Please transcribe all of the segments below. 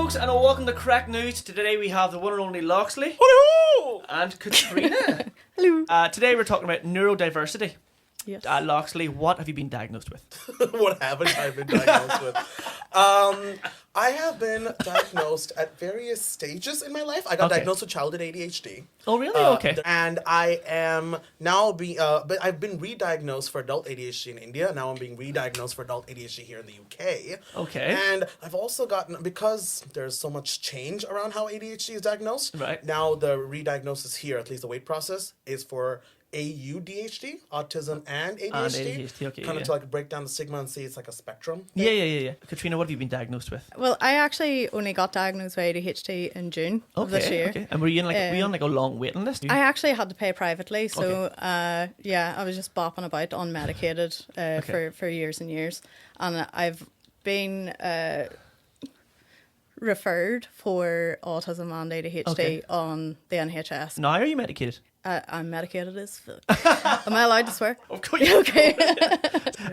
folks, and welcome to Craic News. Today we have the one and only Lauxley and Katriona. Hello. Today we're talking about neurodiversity. Yes. Lauxley, what have you been diagnosed with? What haven't I been diagnosed with? I have been diagnosed at various stages in my life. I got diagnosed with childhood ADHD. Oh, really? Okay. And I am now but I've been re-diagnosed for adult ADHD in India. Now I'm being re-diagnosed for adult ADHD here in the UK. Okay. And I've also gotten, because there's so much change around how ADHD is diagnosed. Right. Now the re-diagnosis here, at least the wait process, is for AuDHD, autism and ADHD. And ADHD, okay, kind of yeah. to like break down the stigma and see it's like a spectrum. Yeah. Katriona, what have you been diagnosed with? Well, I actually only got diagnosed with ADHD in June of this year. Okay. And were you on like a long waiting list? I actually had to pay privately, so I was just bopping about unmedicated for years and years, and I've been referred for autism and ADHD on the NHS. Now are you medicated? I'm medicated as fuck. Am I allowed to swear? Of course. Okay.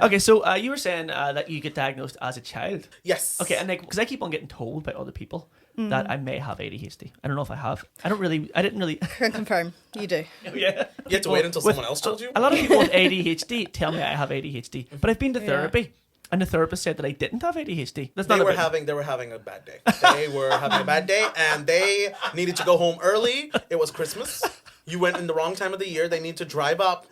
Okay, so you were saying that you get diagnosed as a child. Yes. Okay, and because I keep on getting told by other people that I may have ADHD. I don't know if I have. I didn't really. Can confirm you do. Yeah. You have to wait until someone else told you? A lot of people with ADHD tell me I have ADHD, but I've been to therapy. And the therapist said that I didn't have ADHD. They were having a bad day. They were having a bad day, and they needed to go home early. It was Christmas. You went in the wrong time of the year. They need to drive up.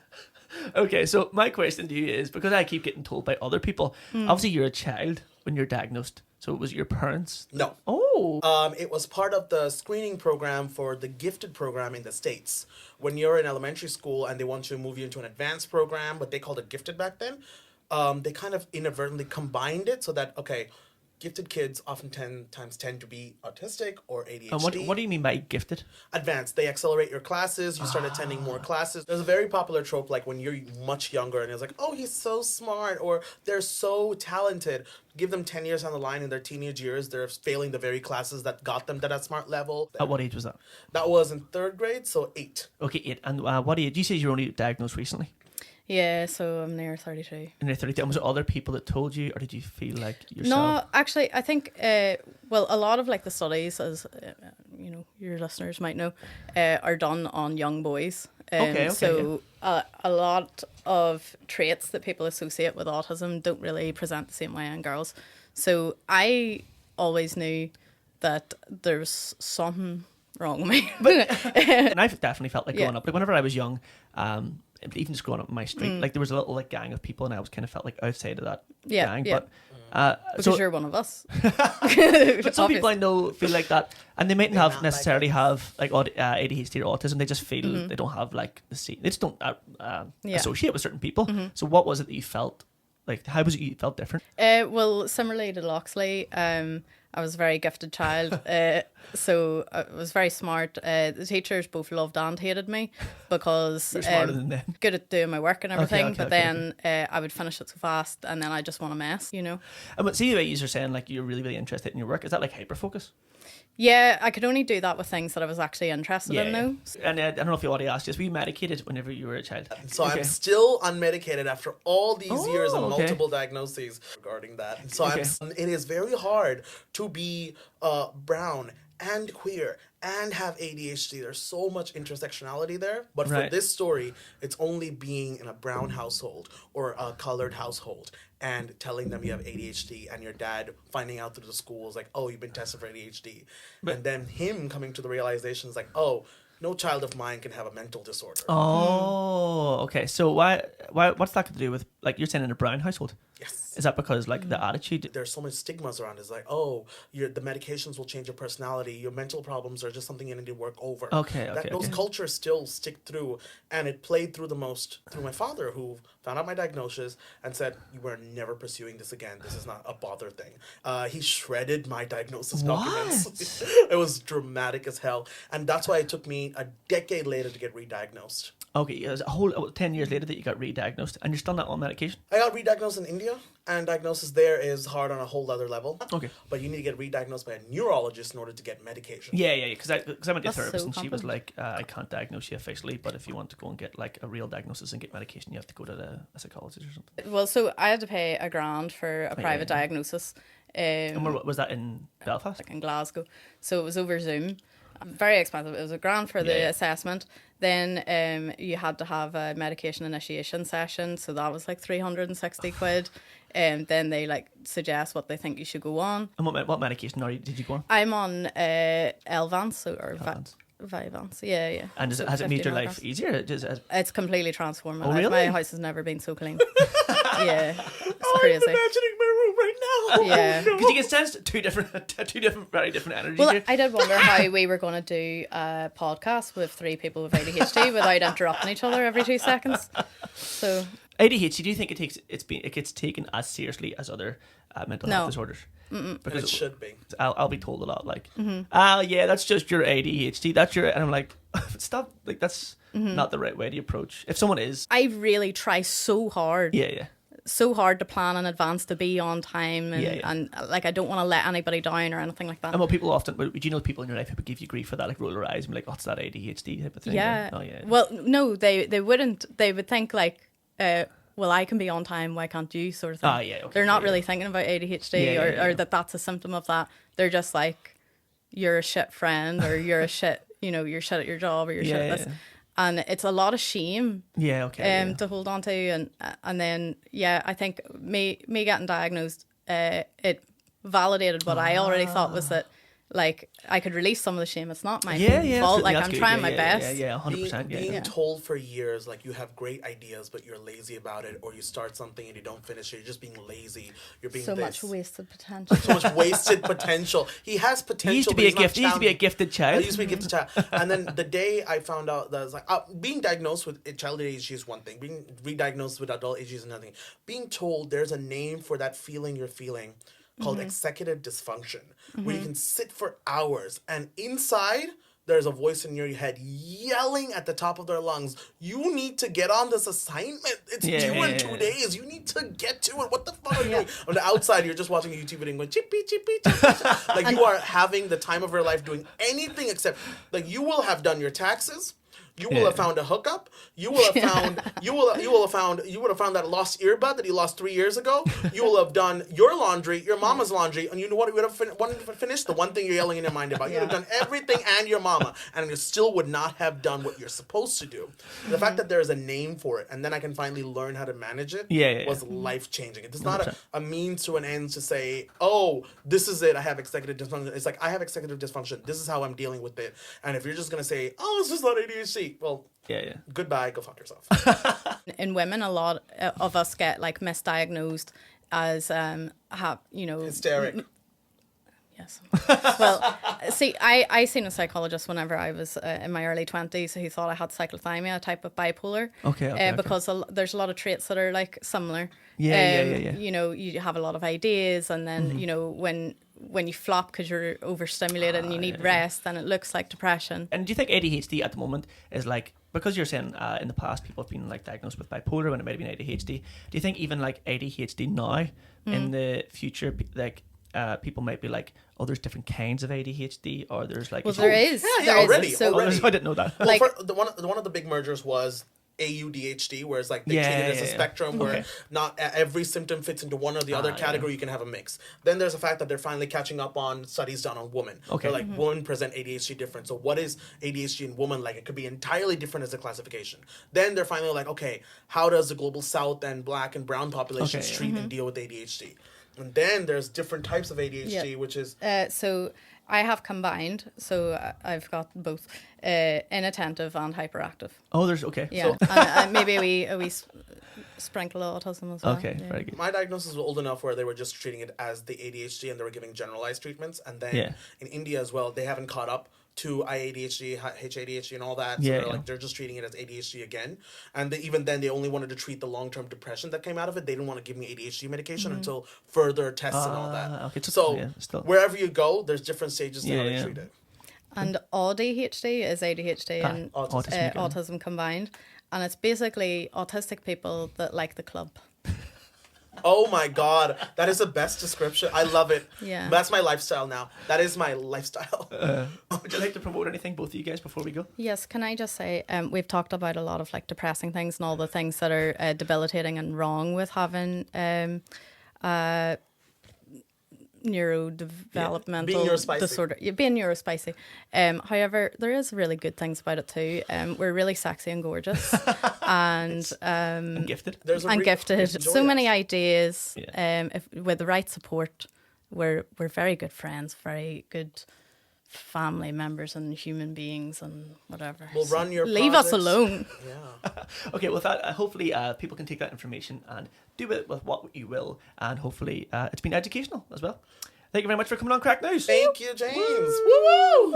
Okay, so my question to you is, because I keep getting told by other people, obviously you're a child when you're diagnosed. So it was your parents? No. Oh. It was part of the screening program for the gifted program in the States. When you're in elementary school and they want to move you into an advanced program, but they called it gifted back then, they kind of inadvertently combined it so that, gifted kids often tend to be autistic or ADHD. And what do you mean by gifted? Advanced. They accelerate your classes. You start attending more classes. There's a very popular trope, like when you're much younger and it's like, oh, he's so smart, or they're so talented. Give them 10 years on the line in their teenage years. They're failing the very classes that got them to that smart level. At what age was that? That was in 3rd grade, so 8. Okay, 8. And what age? You say you're only diagnosed recently? Yeah, so I'm near 32. And you're 32. And was it other people that told you, or did you feel like yourself? No, actually, I think, a lot of like the studies, as your listeners might know, are done on young boys. So a lot of traits that people associate with autism don't really present the same way in girls. So I always knew that there's something wrong with me. And I've definitely felt like growing up. Like whenever I was young, even just growing up on my street, like there was a little like gang of people, and I was kind of felt like outside of that gang. Yeah. But Because you're one of us. But some people I know feel like that, and they mightn't have necessarily have like ADHD or autism. They just feel they don't have like the same. They just don't associate with certain people. So what was it that you felt like? How was it you felt different? Well, similarly to Lauxley, I was a very gifted child, so I was very smart. The teachers both loved and hated me because You're smarter than them. good at doing my work and everything. Okay, but then I would finish it so fast, and then I just want to mess, And but see the way you're saying like you're really, really interested in your work. Is that like hyperfocus? Yeah, I could only do that with things that I was actually interested in, though. And I don't know if you already asked this, were you medicated whenever you were a child? So I'm still unmedicated after all these years and multiple diagnoses regarding that. So it is very hard to be brown and queer and have ADHD. There's so much intersectionality there. But for this story, it's only being in a brown household or a colored household and telling them you have ADHD, and your dad finding out through the schools like, oh, you've been tested for ADHD. And then him coming to the realization is like, oh, no child of mine can have a mental disorder. Oh, okay. So why what's that got to do with, like, you're saying in a brown household? Yes. Is that because like the attitude? There's so much stigmas around it. It's like, oh, the medications will change your personality. Your mental problems are just something you need to work over. Those cultures still stick through, and it played through the most through my father, who found out my diagnosis and said, you are never pursuing this again. This is not a bother thing. He shredded my diagnosis documents. It was dramatic as hell. And that's why it took me a decade later to get re-diagnosed. Okay, it was a whole 10 years later that you got re-diagnosed, and you're still not on medication? I got re-diagnosed in India, and diagnosis there is hard on a whole other level. Okay. But you need to get re-diagnosed by a neurologist in order to get medication. Yeah, because I went to a That's therapist, so and she was complicated. like, I can't diagnose you officially, but if you want to go and get like a real diagnosis and get medication, you have to go to a psychologist or something. Well, so I had to pay $1,000 for a private diagnosis. And where was that, in Belfast? Like in Glasgow. So it was over Zoom. Very expensive. It was a grand for the assessment. Then you had to have a medication initiation session, so that was like 360 quid. And then they like suggest what they think you should go on. And what medication did you go on? I'm on Elvance or Vyvanse. Yeah. And has it made your life easier? It's completely transformed my life. Really? My house has never been so clean. Yeah, it's crazy. I'm imagining my room right now. Yeah, because you can sense two different, very different energies. Well, here. I did wonder how we were going to do a podcast with 3 people with ADHD without interrupting each other every 2 seconds. So ADHD, do you think it gets taken as seriously as other mental health disorders? Because it should be. I'll be told a lot, like, yeah, that's just your ADHD. That's your, and I'm like, stop, like that's not the right way to approach. If someone is, I really try so hard. Yeah. So hard to plan in advance, to be on time, and like I don't want to let anybody down or anything like that. And well, people often, do you know people in your life who would give you grief for that, like roll their eyes and be like, oh, it's that ADHD type of thing? Yeah. Oh, yeah. Well, no, they wouldn't. They would think like, well, I can be on time, why can't you, sort of thing. Okay. They're not really thinking about ADHD or that's a symptom of that. They're just like, you're a shit friend, or you're a shit, you're shit at your job, or you're shit at this. And it's a lot of shame to hold on to. And then, I think me getting diagnosed, it validated what I already thought was that, like, I could release some of the shame. It's not my fault. Like, I'm trying my best. Yeah, 100%. Being told for years, like, you have great ideas, but you're lazy about it, or you start something and you don't finish it. You're just being lazy. You're being much wasted potential. So much wasted potential. He has potential. He used to be a gifted child. I used to be a gifted child. And then the day I found out that I was like, being diagnosed with childhood ADHD is one thing. Being re-diagnosed with adult ADHD is another thing. Being told there's a name for that feeling you're feeling called executive dysfunction, where you can sit for hours and inside there's a voice in your head yelling at the top of their lungs, you need to get on this assignment. It's due in 2 days. You need to get to it. What the fuck are you doing? On the outside, you're just watching a YouTube video going, chippy, chippy, chippy. Like, you are having the time of your life doing anything except, like, you will have done your taxes. You will have found a hookup. You will have found you would have found that lost earbud that you lost 3 years ago. You will have done your laundry, your mama's laundry, and you know what? You would have finished the one thing you're yelling in your mind about. You would have done everything and your mama, and you still would not have done what you're supposed to do. The fact that there is a name for it, and then I can finally learn how to manage it, was life changing. It's not a means to an end to say, oh, this is it. I have executive dysfunction. It's like, I have executive dysfunction. This is how I'm dealing with it. And if you're just gonna say, oh, it's just not ADHD. Well, goodbye, go fuck yourself. In women, a lot of us get like misdiagnosed as hysteric. Yes. Well, see, I seen a psychologist whenever I was in my early 20s who thought I had cyclothymia, a type of bipolar. Because there's a lot of traits that are like similar. You know, you have a lot of ideas, and then when you flop because you're overstimulated and you need rest, then it looks like depression. And do you think ADHD at the moment is like, because you're saying in the past people have been like diagnosed with bipolar when it might have been ADHD, do you think even like ADHD now in the future, like people might be like, oh, there's different kinds of ADHD, or there's like, well, there is. Already. I didn't know that. Well, like, one of the big mergers was AuDHD, where it's like they treat it as a spectrum where not every symptom fits into one or the other category. You can have a mix. Then there's the fact that they're finally catching up on studies done on women. They're like, women present ADHD different. So what is ADHD in women like? It could be entirely different as a classification. Then they're finally like, okay, how does the global South and black and brown populations treat and deal with ADHD? And then there's different types of ADHD, which is... So I have combined. So I've got both inattentive and hyperactive. Oh, there's... Okay. Yeah. So. and maybe we sprinkle autism as well. Okay, very good. My diagnosis was old enough where they were just treating it as the ADHD and they were giving generalized treatments. And then in India as well, they haven't caught up to IADHD, HADHD, and all that. So they're just treating it as ADHD again. And even then, they only wanted to treat the long-term depression that came out of it. They didn't want to give me ADHD medication until further tests and all that. Okay, so wherever you go, there's different stages to how they treat it. And AuDHD is ADHD and autism combined. And it's basically autistic people that like the club. Oh my God, that is the best description. I love it. Yeah. That's my lifestyle now. That is my lifestyle. Would you like to promote anything, both of you guys, before we go? Yes, can I just say, we've talked about a lot of like depressing things and all the things that are debilitating and wrong with having neurodevelopmental disorder. Being neurospicy. However, there is really good things about it too. We're really sexy and gorgeous, and gifted. Gifted. So many ideas. With the right support, we're very good friends, very good family members and human beings and whatever. We'll run your leave us alone. Yeah. Okay, with that, hopefully people can take that information and do it with what you will, and hopefully it's been educational as well. Thank you very much for coming on Craic News. Thank you, James. Woo!